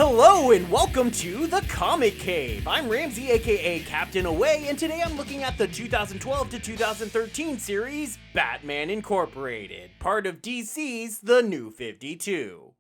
Hello and welcome to the Comic Cave. I'm Ramsey, aka Captain Away, and today I'm looking at the 2012 to 2013 series Batman Incorporated, part of DC's The New 52.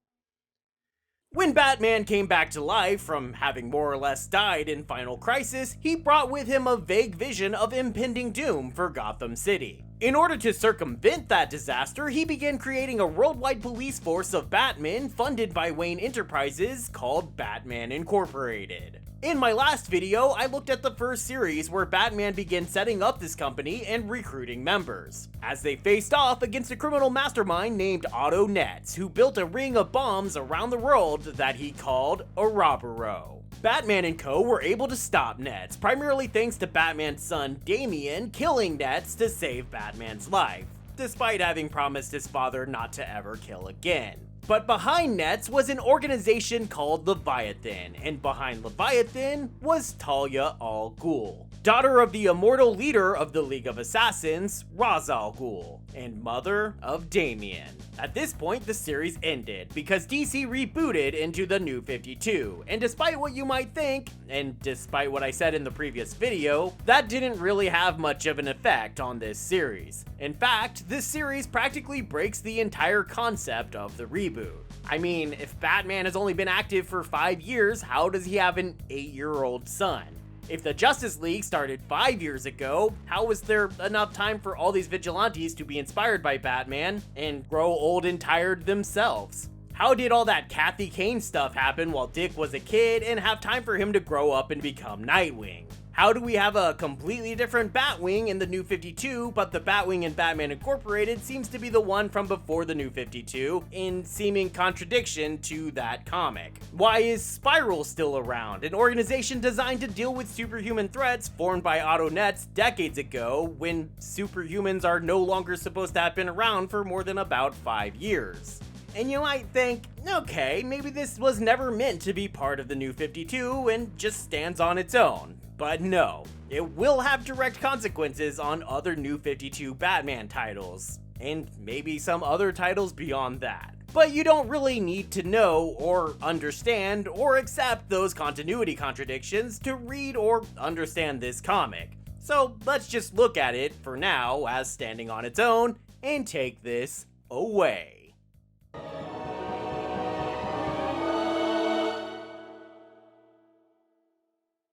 When Batman came back to life from having more or less died in Final Crisis, he brought with him a vague vision of impending doom for Gotham City. In order to circumvent that disaster, he began creating a worldwide police force of Batmen funded by Wayne Enterprises called Batman Incorporated. In my last video, I looked at the first series where Batman began setting up this company and recruiting members, as they faced off against a criminal mastermind named Otto Netz, who built a ring of bombs around the world that he called Ouroboros. Batman and co. were able to stop Netz, primarily thanks to Batman's son Damian killing Netz to save Batman's life, despite having promised his father not to ever kill again. But behind Netz was an organization called Leviathan, and behind Leviathan was Talia al Ghul, daughter of the immortal leader of the League of Assassins, Ra's al Ghul, and mother of Damian. At this point, the series ended because DC rebooted into the New 52, and despite what you might think, and despite what I said in the previous video, that didn't really have much of an effect on this series. In fact, this series practically breaks the entire concept of the reboot. I mean, if Batman has only been active for 5 years, how does he have an 8-year-old son? If the Justice League started 5 years ago, how was there enough time for all these vigilantes to be inspired by Batman and grow old and tired themselves? How did all that Kathy Kane stuff happen while Dick was a kid and have time for him to grow up and become Nightwing? How do we have a completely different Batwing in the New 52, but the Batwing in Batman Incorporated seems to be the one from before the New 52, in seeming contradiction to that comic? Why is Spiral still around, an organization designed to deal with superhuman threats formed by Otto Netz decades ago, when superhumans are no longer supposed to have been around for more than about 5 years? And you might think, okay, maybe this was never meant to be part of the New 52 and just stands on its own. But no, it will have direct consequences on other New 52 Batman titles, and maybe some other titles beyond that. But you don't really need to know or understand or accept those continuity contradictions to read or understand this comic. So let's just look at it for now as standing on its own and take this away.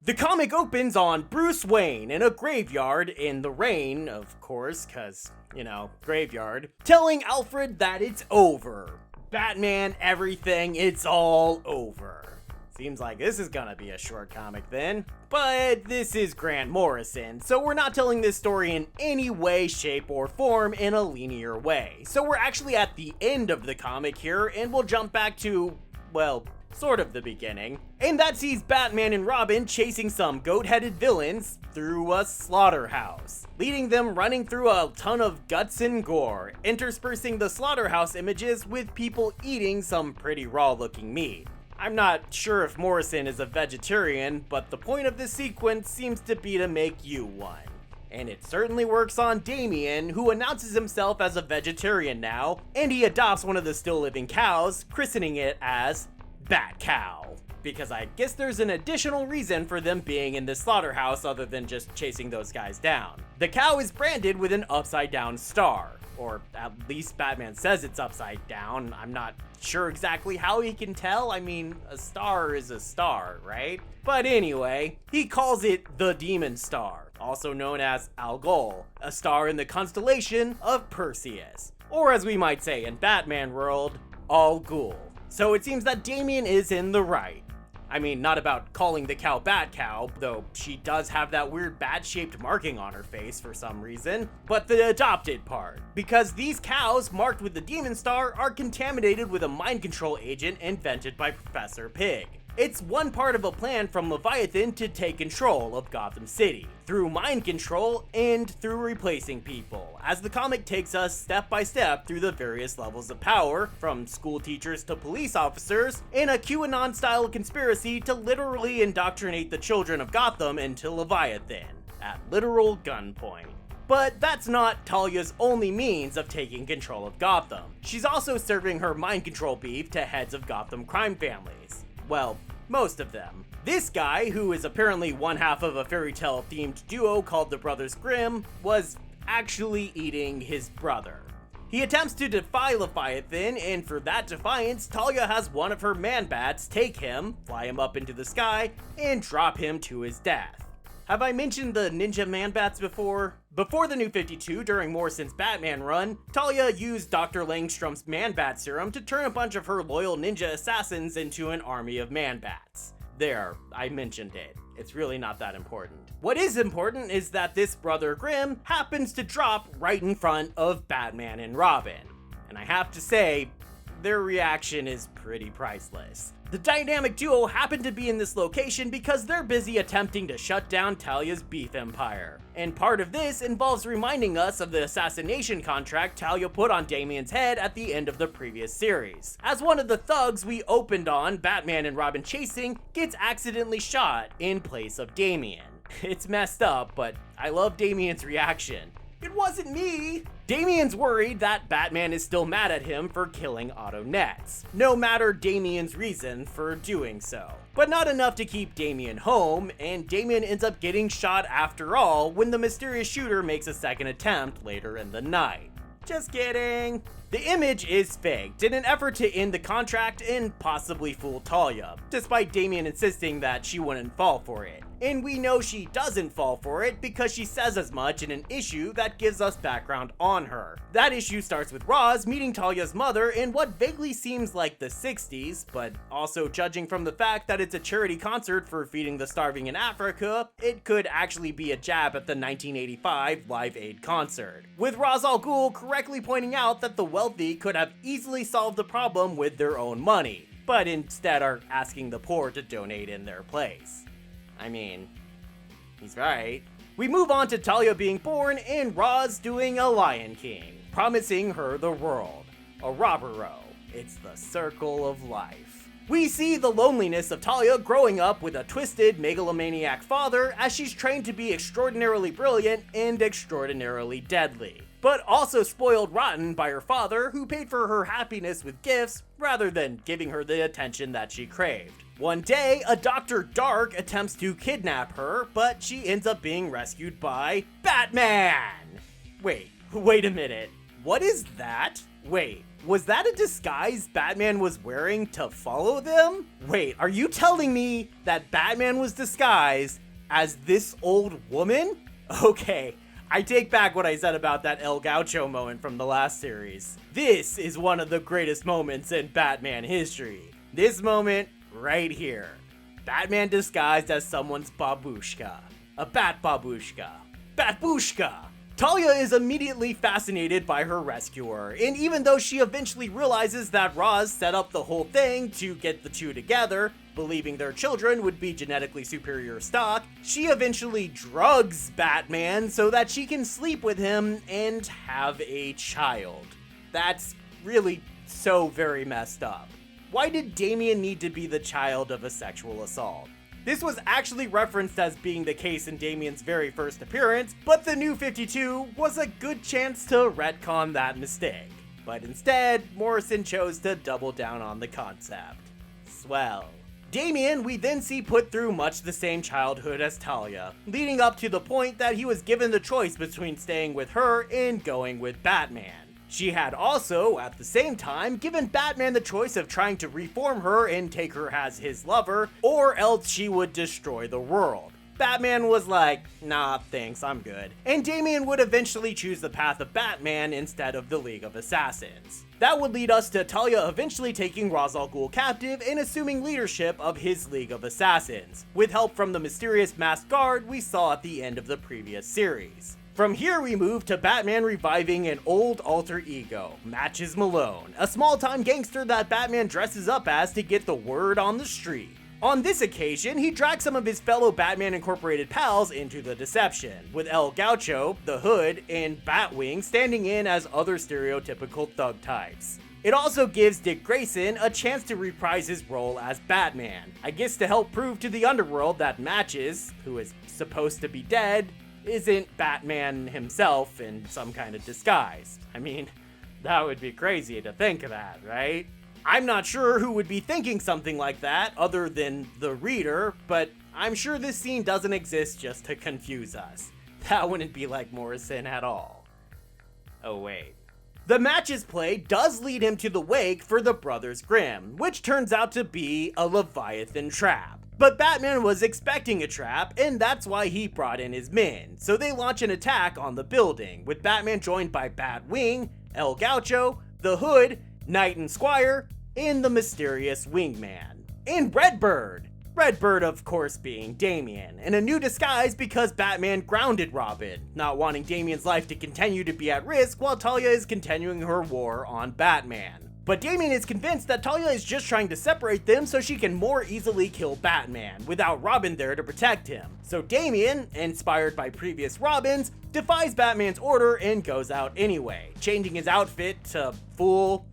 The comic opens on Bruce Wayne in a graveyard in the rain, of course, cause, graveyard, telling Alfred that it's over. Batman, everything, it's all over. Seems like this is gonna be a short comic then. But this is Grant Morrison, so we're not telling this story in any way, shape, or form in a linear way. So we're actually at the end of the comic here, and we'll jump back to, well, sort of the beginning. And that sees Batman and Robin chasing some goat-headed villains through a slaughterhouse, leading them running through a ton of guts and gore, interspersing the slaughterhouse images with people eating some pretty raw-looking meat. I'm not sure if Morrison is a vegetarian, but the point of this sequence seems to be to make you one. And it certainly works on Damian, who announces himself as a vegetarian now, and he adopts one of the still living cows, christening it as Bat Cow, because I guess there's an additional reason for them being in this slaughterhouse other than just chasing those guys down. The cow is branded with an upside down star, or at least Batman says it's upside down. I'm not sure exactly how he can tell. I mean, a star is a star, right? But anyway, he calls it the Demon Star, also known as Al Ghul, a star in the constellation of Perseus, or as we might say in Batman world, Al Ghul. So it seems that Damian is in the right. I mean, not about calling the cow Bat Cow, though she does have that weird bat-shaped marking on her face for some reason, but the adopted part. Because these cows marked with the Demon Star are contaminated with a mind control agent invented by Professor Pig. It's one part of a plan from Leviathan to take control of Gotham City, through mind control and through replacing people, as the comic takes us step by step through the various levels of power, from school teachers to police officers, in a QAnon-style conspiracy to literally indoctrinate the children of Gotham into Leviathan, at literal gunpoint. But that's not Talia's only means of taking control of Gotham. She's also serving her mind control beef to heads of Gotham crime families. Well, most of them. This guy, who is apparently one half of a fairy tale themed duo called the Brothers Grimm, was actually eating his brother. He attempts to defy Leviathan, and for that defiance, Talia has one of her man-bats take him, fly him up into the sky, and drop him to his death. Have I mentioned the ninja man-bats before? Before the New 52, during Morrison's Batman run, Talia used Dr. Langstrom's man-bat serum to turn a bunch of her loyal ninja assassins into an army of man-bats. There, I mentioned it. It's really not that important. What is important is that this Brother Grimm happens to drop right in front of Batman and Robin. And I have to say, their reaction is pretty priceless. The dynamic duo happen to be in this location because they're busy attempting to shut down Talia's beef empire. And part of this involves reminding us of the assassination contract Talia put on Damian's head at the end of the previous series. As one of the thugs we opened on, Batman and Robin chasing, gets accidentally shot in place of Damian. It's messed up, but I love Damian's reaction. It wasn't me! Damian's worried that Batman is still mad at him for killing Otto Netz, no matter Damian's reason for doing so. But not enough to keep Damian home, and Damian ends up getting shot after all when the mysterious shooter makes a second attempt later in the night. Just kidding. The image is faked in an effort to end the contract and possibly fool Talia, despite Damian insisting that she wouldn't fall for it. And we know she doesn't fall for it because she says as much in an issue that gives us background on her. That issue starts with Roz meeting Talia's mother in what vaguely seems like the 60s, but also judging from the fact that it's a charity concert for feeding the starving in Africa, it could actually be a jab at the 1985 Live Aid concert. With Ra's al Ghul correctly pointing out that the wealthy could have easily solved the problem with their own money, but instead are asking the poor to donate in their place. I mean, he's right. We move on to Talia being born and Roz doing a Lion King, promising her the world. A Robero. It's the circle of life. We see the loneliness of Talia growing up with a twisted, megalomaniac father as she's trained to be extraordinarily brilliant and extraordinarily deadly, but also spoiled rotten by her father, who paid for her happiness with gifts rather than giving her the attention that she craved. One day, a Dr. Dark attempts to kidnap her, but she ends up being rescued by Batman! Wait a minute. What is that? Wait, was that a disguise Batman was wearing to follow them? Wait, are you telling me that Batman was disguised as this old woman? Okay, I take back what I said about that El Gaucho moment from the last series. This is one of the greatest moments in Batman history. This moment right here. Batman disguised as someone's babushka. A bat babushka. Batbushka! Talia is immediately fascinated by her rescuer, and even though she eventually realizes that Roz set up the whole thing to get the two together, believing their children would be genetically superior stock, she eventually drugs Batman so that she can sleep with him and have a child. That's really so very messed up. Why did Damian need to be the child of a sexual assault? This was actually referenced as being the case in Damian's very first appearance, but the New 52 was a good chance to retcon that mistake. But instead, Morrison chose to double down on the concept. Swell. Damian we then see put through much the same childhood as Talia, leading up to the point that he was given the choice between staying with her and going with Batman. She had also, at the same time, given Batman the choice of trying to reform her and take her as his lover, or else she would destroy the world. Batman was like, nah, thanks, I'm good. And Damian would eventually choose the path of Batman instead of the League of Assassins. That would lead us to Talia eventually taking Ra's al Ghul captive and assuming leadership of his League of Assassins, with help from the mysterious masked guard we saw at the end of the previous series. From here we move to Batman reviving an old alter ego, Matches Malone, a small-time gangster that Batman dresses up as to get the word on the street. On this occasion, he drags some of his fellow Batman Incorporated pals into the deception, with El Gaucho, the Hood, and Batwing standing in as other stereotypical thug types. It also gives Dick Grayson a chance to reprise his role as Batman, I guess to help prove to the underworld that Matches, who is supposed to be dead, isn't Batman himself in some kind of disguise. I mean, that would be crazy to think of that, right? I'm not sure who would be thinking something like that other than the reader, but I'm sure this scene doesn't exist just to confuse us. That wouldn't be like Morrison at all. Oh wait. The matches play does lead him to the wake for the Brothers Grimm, which turns out to be a Leviathan trap. But Batman was expecting a trap, and that's why he brought in his men. So they launch an attack on the building, with Batman joined by Batwing, El Gaucho, the Hood, Knight and Squire, and the mysterious Wingman. And Redbird! Redbird, of course, being Damian, in a new disguise because Batman grounded Robin, not wanting Damian's life to continue to be at risk while Talia is continuing her war on Batman. But Damian is convinced that Talia is just trying to separate them so she can more easily kill Batman, without Robin there to protect him. So Damian, inspired by previous Robins, defies Batman's order and goes out anyway, changing his outfit to fool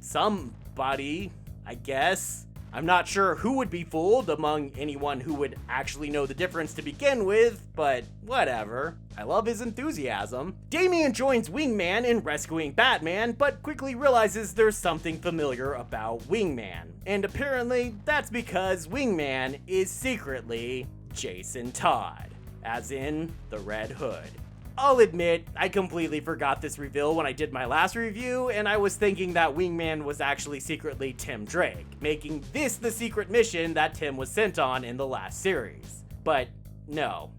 somebody, I guess. I'm not sure who would be fooled among anyone who would actually know the difference to begin with, but whatever. I love his enthusiasm. Damian joins Wingman in rescuing Batman, but quickly realizes there's something familiar about Wingman. And apparently, that's because Wingman is secretly Jason Todd, as in the Red Hood. I'll admit, I completely forgot this reveal when I did my last review, and I was thinking that Wingman was actually secretly Tim Drake, making this the secret mission that Tim was sent on in the last series. But no,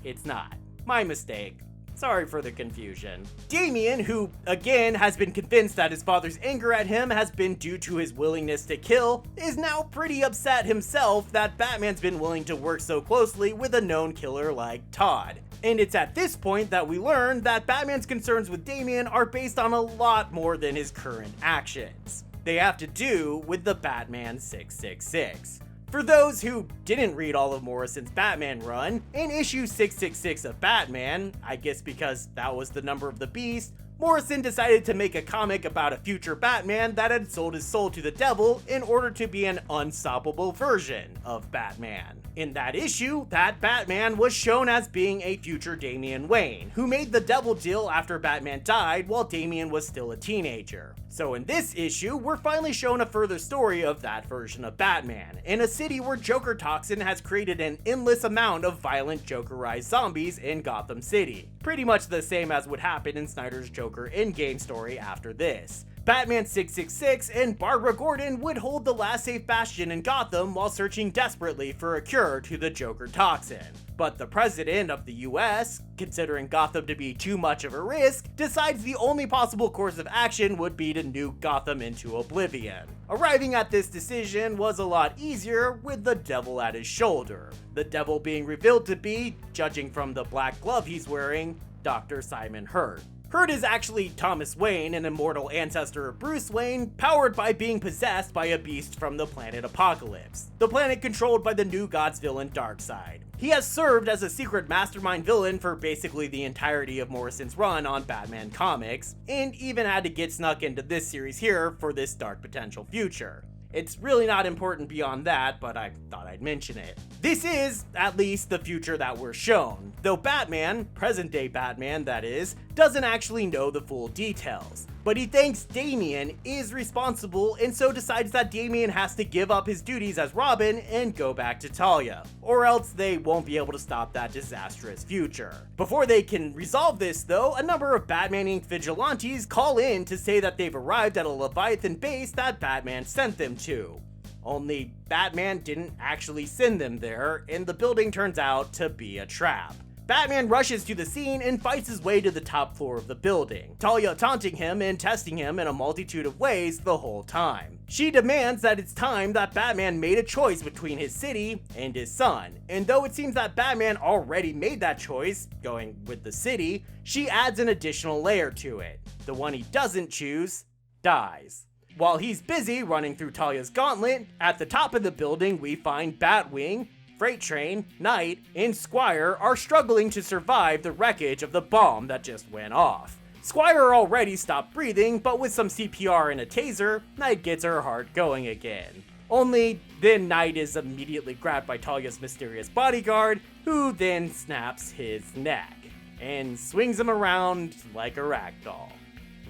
it's not. My mistake. Sorry for the confusion. Damian, who again has been convinced that his father's anger at him has been due to his willingness to kill, is now pretty upset himself that Batman's been willing to work so closely with a known killer like Todd. And it's at this point that we learn that Batman's concerns with Damian are based on a lot more than his current actions. They have to do with the Batman 666. For those who didn't read all of Morrison's Batman run, in issue 666 of Batman, I guess because that was the number of the beast, Morrison decided to make a comic about a future Batman that had sold his soul to the devil in order to be an unstoppable version of Batman. In that issue, that Batman was shown as being a future Damian Wayne, who made the devil deal after Batman died while Damian was still a teenager. So in this issue, we're finally shown a further story of that version of Batman, in a city where Joker Toxin has created an endless amount of violent Jokerized zombies in Gotham City. Pretty much the same as would happen in Snyder's Joker in-game story after this. Batman 666 and Barbara Gordon would hold the last safe bastion in Gotham while searching desperately for a cure to the Joker Toxin. But the president of the US, considering Gotham to be too much of a risk, decides the only possible course of action would be to nuke Gotham into oblivion. Arriving at this decision was a lot easier with the devil at his shoulder. The devil being revealed to be, judging from the black glove he's wearing, Dr. Simon Hurt. Hurt is actually Thomas Wayne, an immortal ancestor of Bruce Wayne, powered by being possessed by a beast from the planet Apocalypse, the planet controlled by the New Gods villain Darkseid. He has served as a secret mastermind villain for basically the entirety of Morrison's run on Batman comics, and even had to get snuck into this series here for this dark potential future. It's really not important beyond that, but I thought I'd mention it. This is, at least, the future that we're shown, though Batman, present-day Batman that is, doesn't actually know the full details. But he thinks Damian is responsible and so decides that Damian has to give up his duties as Robin and go back to Talia, or else they won't be able to stop that disastrous future. Before they can resolve this though, a number of Batman Inc. vigilantes call in to say that they've arrived at a Leviathan base that Batman sent them to. Only Batman didn't actually send them there, and the building turns out to be a trap. Batman rushes to the scene and fights his way to the top floor of the building, Talia taunting him and testing him in a multitude of ways the whole time. She demands that it's time that Batman made a choice between his city and his son, and though it seems that Batman already made that choice, going with the city, she adds an additional layer to it. The one he doesn't choose dies. While he's busy running through Talia's gauntlet, at the top of the building we find Batwing, Freight Train, Knight, and Squire are struggling to survive the wreckage of the bomb that just went off. Squire already stopped breathing, but with some CPR and a taser, Knight gets her heart going again. Only then Knight is immediately grabbed by Talia's mysterious bodyguard, who then snaps his neck and swings him around like a ragdoll.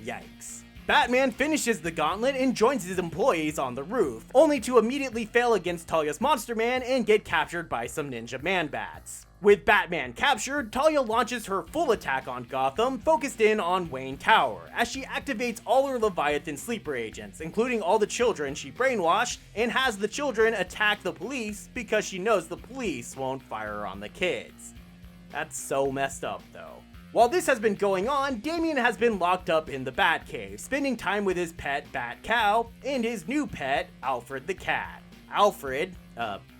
Yikes. Batman finishes the gauntlet and joins his employees on the roof, only to immediately fail against Talia's Monster Man and get captured by some ninja man-bats. With Batman captured, Talia launches her full attack on Gotham, focused in on Wayne Tower, as she activates all her Leviathan sleeper agents, including all the children she brainwashed, and has the children attack the police because she knows the police won't fire on the kids. That's so messed up though. While this has been going on, Damian has been locked up in the Batcave, spending time with his pet Bat Cow and his new pet, Alfred the Cat. Alfred,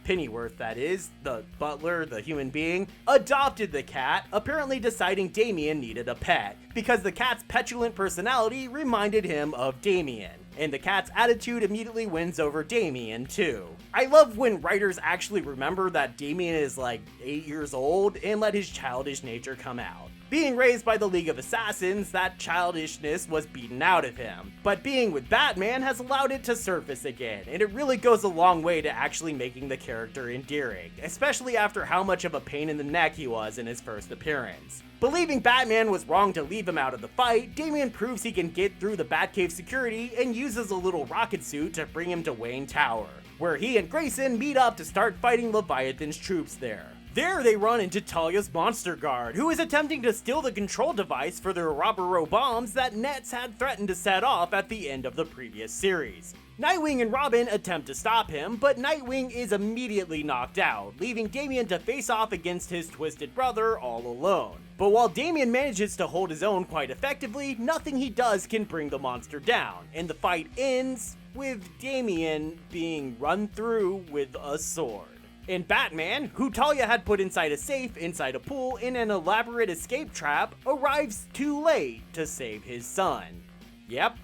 Pennyworth that is, the butler, the human being, adopted the cat, apparently deciding Damian needed a pet, because the cat's petulant personality reminded him of Damian. And the cat's attitude immediately wins over Damian too. I love when writers actually remember that Damian is like 8 years old and let his childish nature come out. Being raised by the League of Assassins, that childishness was beaten out of him, but being with Batman has allowed it to surface again, and it really goes a long way to actually making the character endearing, especially after how much of a pain in the neck he was in his first appearance. Believing Batman was wrong to leave him out of the fight, Damian proves he can get through the Batcave security and uses a little rocket suit to bring him to Wayne Tower, where he and Grayson meet up to start fighting Leviathan's troops there. There they run into Talia's Monster Guard, who is attempting to steal the control device for the Ouroboros bombs that Nets had threatened to set off at the end of the previous series. Nightwing and Robin attempt to stop him, but Nightwing is immediately knocked out, leaving Damian to face off against his twisted brother all alone. But while Damian manages to hold his own quite effectively, nothing he does can bring the monster down, and the fight ends with Damian being run through with a sword. And Batman, who Talia had put inside a safe inside a pool in an elaborate escape trap, arrives too late to save his son. Yep,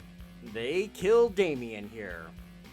they kill Damian here.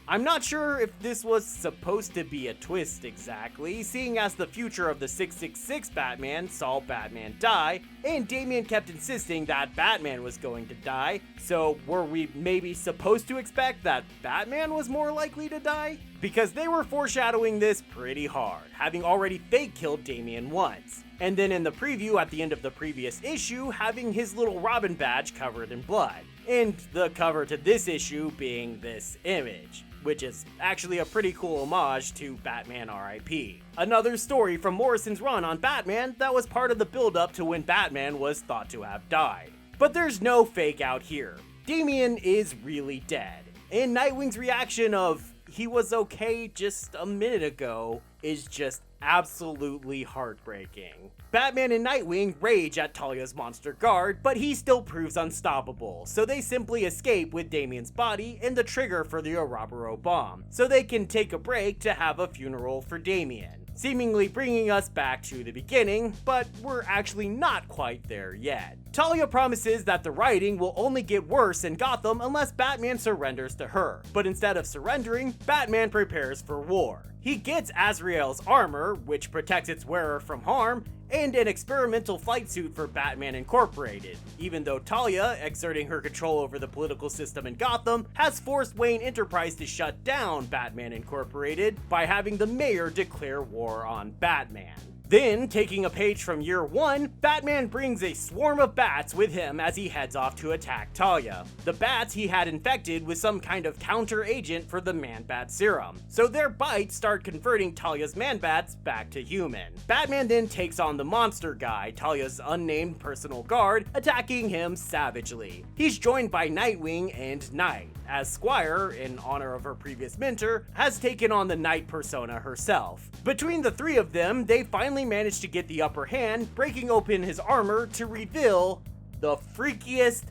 I'm not sure if this was supposed to be a twist exactly, seeing as the future of the 666 Batman saw Batman die, and Damian kept insisting that Batman was going to die, so were we maybe supposed to expect that Batman was more likely to die? Because they were foreshadowing this pretty hard, having already fake killed Damian once, and then in the preview at the end of the previous issue having his little Robin badge covered in blood, and the cover to this issue being this image, which is actually a pretty cool homage to Batman R.I.P. Another story from Morrison's run on Batman that was part of the build-up to when Batman was thought to have died. But there's no fake out here. Damian is really dead, and Nightwing's reaction of, "He was okay just a minute ago," is just absolutely heartbreaking. Batman and Nightwing rage at Talia's Monster Guard, but he still proves unstoppable, so they simply escape with Damian's body and the trigger for the Ouroboros bomb, so they can take a break to have a funeral for Damian, seemingly bringing us back to the beginning, but we're actually not quite there yet. Talia promises that the rioting will only get worse in Gotham unless Batman surrenders to her, but instead of surrendering, Batman prepares for war. He gets Azrael's armor, which protects its wearer from harm, and an experimental flight suit for Batman Incorporated, even though Talia, exerting her control over the political system in Gotham, has forced Wayne Enterprise to shut down Batman Incorporated by having the mayor declare war on Batman. Then, taking a page from Year 1, Batman brings a swarm of bats with him as he heads off to attack Talia. The bats he had infected with some kind of counter agent for the Man-Bat serum, so their bites start converting Talia's Man-Bats back to human. Batman then takes on the monster guy, Talia's unnamed personal guard, attacking him savagely. He's joined by Nightwing and Night, as Squire, in honor of her previous mentor, has taken on the Night persona herself. Between the three of them, they finally manage to get the upper hand, breaking open his armor to reveal the freakiest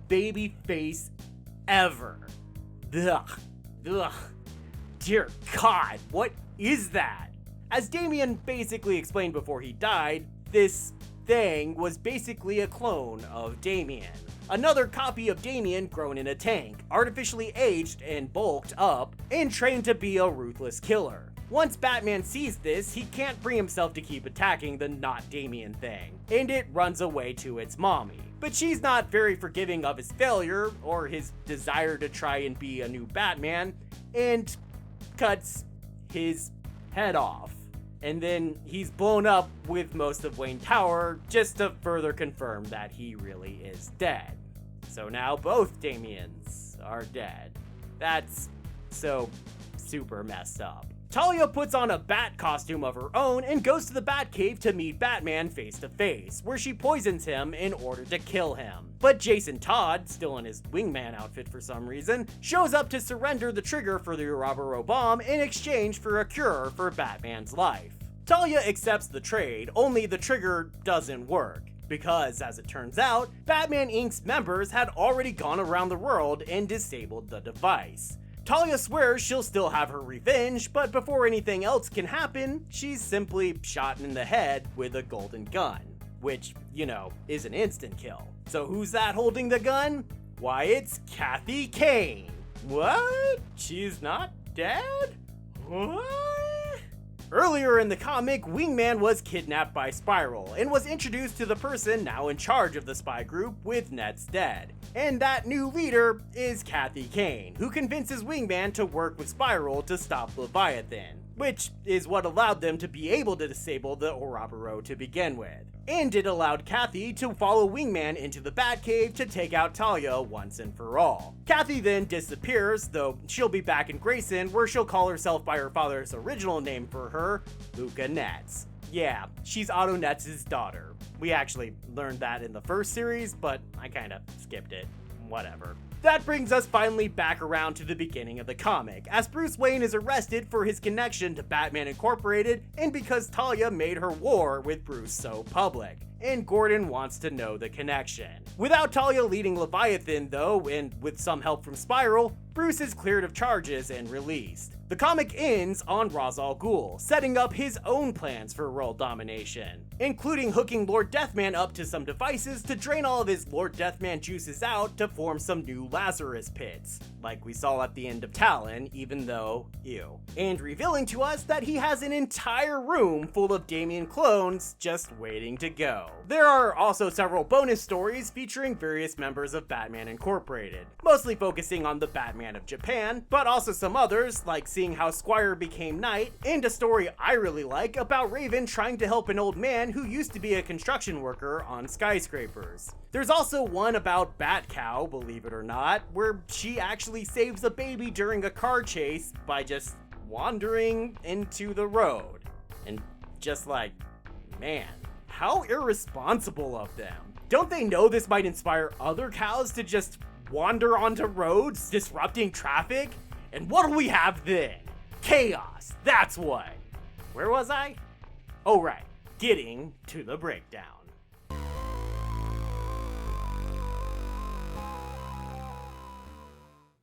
baby face ever. Ugh. Ugh. Dear God, what is that? As Damian basically explained before he died, this thing was basically a clone of Damian. Another copy of Damian grown in a tank, artificially aged and bulked up, and trained to be a ruthless killer. Once Batman sees this, he can't bring himself to keep attacking the not Damian thing, and it runs away to its mommy. But she's not very forgiving of his failure, or his desire to try and be a new Batman, and cuts his head off. And then he's blown up with most of Wayne Tower, just to further confirm that he really is dead. So now both Damians are dead. That's so super messed up. Talia puts on a bat costume of her own and goes to the Batcave to meet Batman face to face, where she poisons him in order to kill him. But Jason Todd, still in his wingman outfit for some reason, shows up to surrender the trigger for the Ouroboros bomb in exchange for a cure for Batman's life. Talia accepts the trade, only the trigger doesn't work. Because, as it turns out, Batman Inc.'s members had already gone around the world and disabled the device. Talia swears she'll still have her revenge, but before anything else can happen, she's simply shot in the head with a golden gun. Which, is an instant kill. So who's that holding the gun? Why, it's Kathy Kane. What? She's not dead? What? Earlier in the comic, Wingman was kidnapped by Spiral and was introduced to the person now in charge of the spy group with Net's dead. And that new leader is Kathy Kane, who convinces Wingman to work with Spiral to stop Leviathan, which is what allowed them to be able to disable the Ouroboros to begin with. And it allowed Kathy to follow Wingman into the Batcave to take out Talia once and for all. Kathy then disappears, though she'll be back in Grayson, where she'll call herself by her father's original name for her, Luca Netz. Yeah, she's Otto Netz's daughter. We actually learned that in the first series, but I kinda skipped it. Whatever. That brings us finally back around to the beginning of the comic, as Bruce Wayne is arrested for his connection to Batman Incorporated and because Talia made her war with Bruce so public, and Gordon wants to know the connection. Without Talia leading Leviathan though, and with some help from Spiral, Bruce is cleared of charges and released. The comic ends on Ra's al Ghul, setting up his own plans for world domination, including hooking Lord Deathman up to some devices to drain all of his Lord Deathman juices out to form some new Lazarus pits, like we saw at the end of Talon, even though, ew. And revealing to us that he has an entire room full of Damian clones just waiting to go. There are also several bonus stories featuring various members of Batman Incorporated, mostly focusing on the Batman of Japan, but also some others, like seeing how Squire became Knight, and a story I really like about Raven trying to help an old man who used to be a construction worker on skyscrapers. There's also one about Bat Cow, believe it or not, where she actually saves a baby during a car chase by just wandering into the road. And just like, man, how irresponsible of them. Don't they know this might inspire other cows to just wander onto roads, disrupting traffic? And what do we have then? Chaos, that's what. Where was I? Oh right, getting to the breakdown.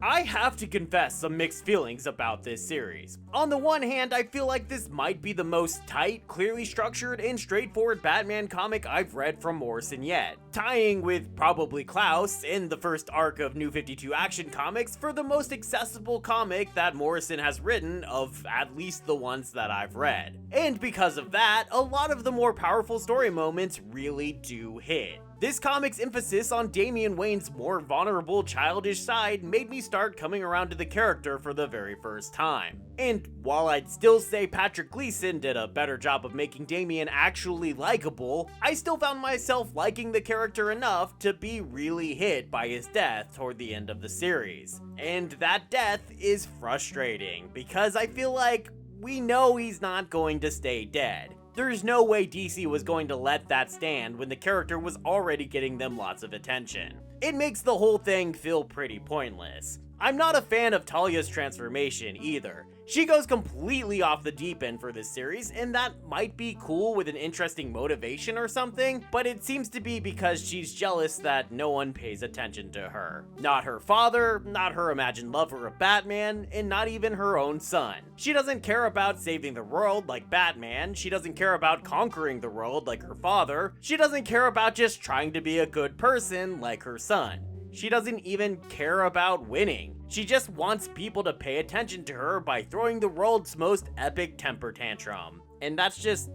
I have to confess some mixed feelings about this series. On the one hand, I feel like this might be the most tight, clearly structured, and straightforward Batman comic I've read from Morrison yet, tying with probably Klaus in the first arc of New 52 Action Comics for the most accessible comic that Morrison has written of at least the ones that I've read. And because of that, a lot of the more powerful story moments really do hit. This comic's emphasis on Damian Wayne's more vulnerable, childish side made me start coming around to the character for the very first time. And while I'd still say Patrick Gleason did a better job of making Damian actually likable, I still found myself liking the character enough to be really hit by his death toward the end of the series. And that death is frustrating, because I feel like we know he's not going to stay dead. There's no way DC was going to let that stand when the character was already getting them lots of attention. It makes the whole thing feel pretty pointless. I'm not a fan of Talia's transformation either. She goes completely off the deep end for this series, and that might be cool with an interesting motivation or something, but it seems to be because she's jealous that no one pays attention to her. Not her father, not her imagined lover of Batman, and not even her own son. She doesn't care about saving the world like Batman, she doesn't care about conquering the world like her father, she doesn't care about just trying to be a good person like her son. She doesn't even care about winning. She just wants people to pay attention to her by throwing the world's most epic temper tantrum. And that's just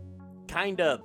kinda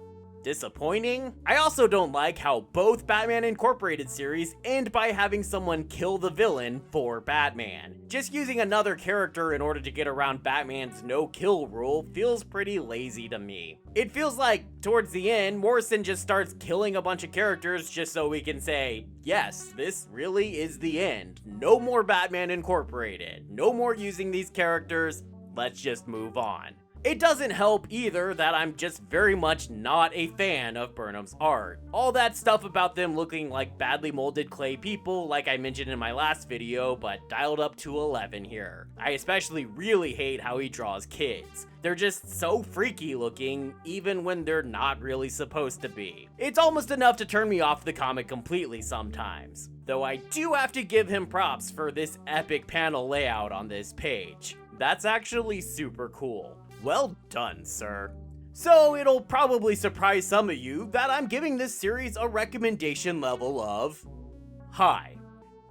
disappointing. I also don't like how both Batman Incorporated series end by having someone kill the villain for Batman. Just using another character in order to get around Batman's no-kill rule feels pretty lazy to me. It feels like, towards the end, Morrison just starts killing a bunch of characters just so we can say, yes, this really is the end. No more Batman Incorporated. No more using these characters. Let's just move on. It doesn't help either that I'm just very much not a fan of Burnham's art. All that stuff about them looking like badly molded clay people, like I mentioned in my last video, but dialed up to 11 here. I especially really hate how he draws kids. They're just so freaky looking, even when they're not really supposed to be. It's almost enough to turn me off the comic completely sometimes. Though I do have to give him props for this epic panel layout on this page. That's actually super cool. Well done, sir. So it'll probably surprise some of you that I'm giving this series a recommendation level of high.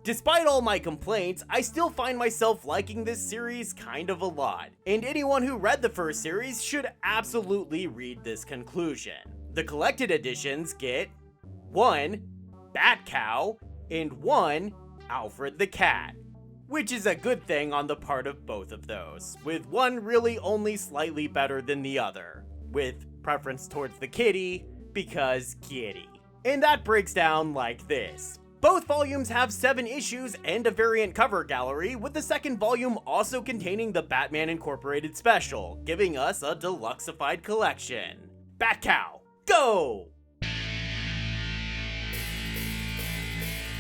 Despite all my complaints, I still find myself liking this series kind of a lot, and anyone who read the first series should absolutely read this conclusion. The collected editions get 1 Bat Cow and 1 Alfred the Cat, which is a good thing on the part of both of those, with one really only slightly better than the other, with preference towards the kitty, because kitty. And that breaks down like this. Both volumes have 7 issues and a variant cover gallery, with the second volume also containing the Batman Incorporated special, giving us a deluxeified collection. Bat Cow, go!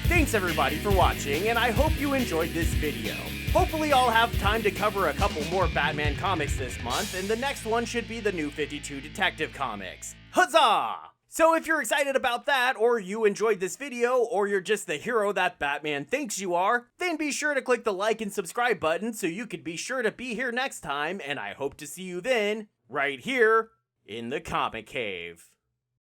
Thanks everybody for watching, and I hope you enjoyed this video. Hopefully I'll have time to cover a couple more Batman comics this month, and the next one should be the New 52 Detective Comics. Huzzah! So if you're excited about that, or you enjoyed this video, or you're just the hero that Batman thinks you are, then be sure to click the like and subscribe button so you could be sure to be here next time, and I hope to see you then, right here, in the Comic Cave.